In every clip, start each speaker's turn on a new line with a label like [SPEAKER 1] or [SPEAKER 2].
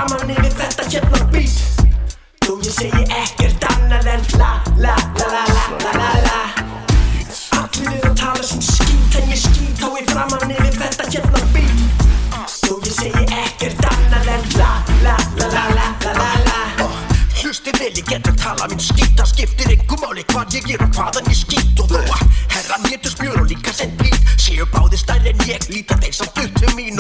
[SPEAKER 1] framan yfir þetta hérna beat. Þó ég segi ekkert annað en la la la la la la la la. Allir eru að tala sem skít en ég skít á í framan yfir þetta hérna beat. Þó ég segi ekkert annað en la la la la la la la la. Hlustið vel, ég get að tala minn skít. Það skiptir engu máli hvað ég og hvaðan ég skít. Og þó að herran hétu smjör og líka sem blít, séu báðir stærri en ég, líta þeir samt upp til mín.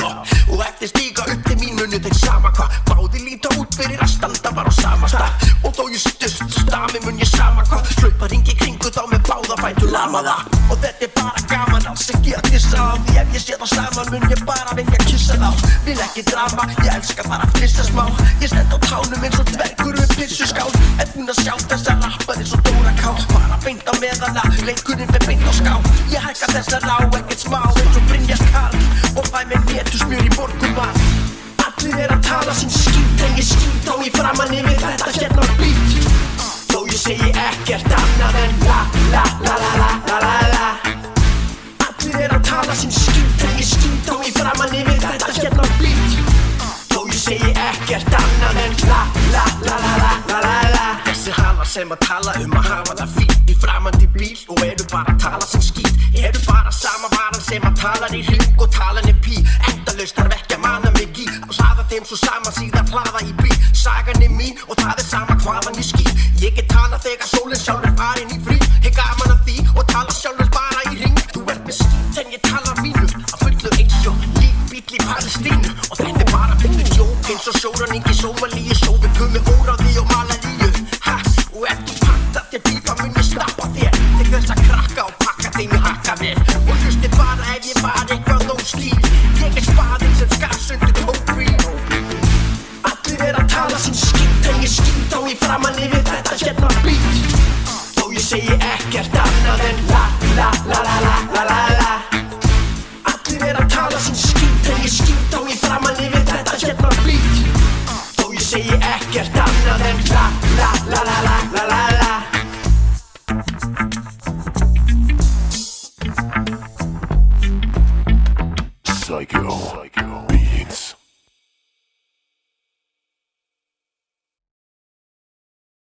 [SPEAKER 1] Og eftir stíga upp til mín munu þeir sama hvað, báðir líta út fyrir að standa bara á sama stað. Og þó ég stust stami mun ég sama hvað, hlaupa hringi kringu þá með báða fætur lamaða. Og þetta bara gaman, alls ekki að dissa á, því ef ég sé það saman mun ég bara vilja kissa þá. Vil ekki drama, ég elska bara að flissa smá, ég stend á tánum eins og dvergur við pissuskál. En búin að sjá þessa rappar eins og Dóra K, bara beint á meðana, leikurinn fer beint á ská. Ég hækka þessa rá, ekkert smá eins og Brynjar Karl, og fæ mér netusmjör í morgunmat. Allir eru að tala sem skít en ég skít á í framan yfir þetta hérna beat. Þó ég segi ekkert annað en la la la la la la la la. Allir eru að tala sem skít en ég skít á í framan yfir þetta hérna beat. Þó ég segi ekkert annað en la la la la la la la la. Þessi halar sem að tala að hafa það fínt í framandi bíl og eru bara að tala sem skít, eru bara sama varan sem að talar í hring og talan pí. Endalaust þarf ekki að mana mig í, og saða þeim svo saman síðan hlaða í bíl. Sagan mín og það sama hvaðan ég skít. Ég get tala þegar sólinn sjálfur farin í frí, hef gaman af því og tala sjálfur bara í hring. Þú ert með skít en ég tala mínu, að fullu eins og líkbíll í Palestínu. Og þetta bara fyrir jók eins og sjóræningi Sómalíu, sjóðu pumi óráði og malaríu. Og ef þú fattar til bífa mun ég snappa þér til þess að krakka og pakka þeim í hakkavél. Og hlusti bara ef ég var eitthvað nóg slíl, ég spaðinn sem skars undir tókvíl. Allir eru að tala sem skít en ég skít á í framan yfir þetta hérna beat. Þó ég segi ekkert annað en la la la la la la la.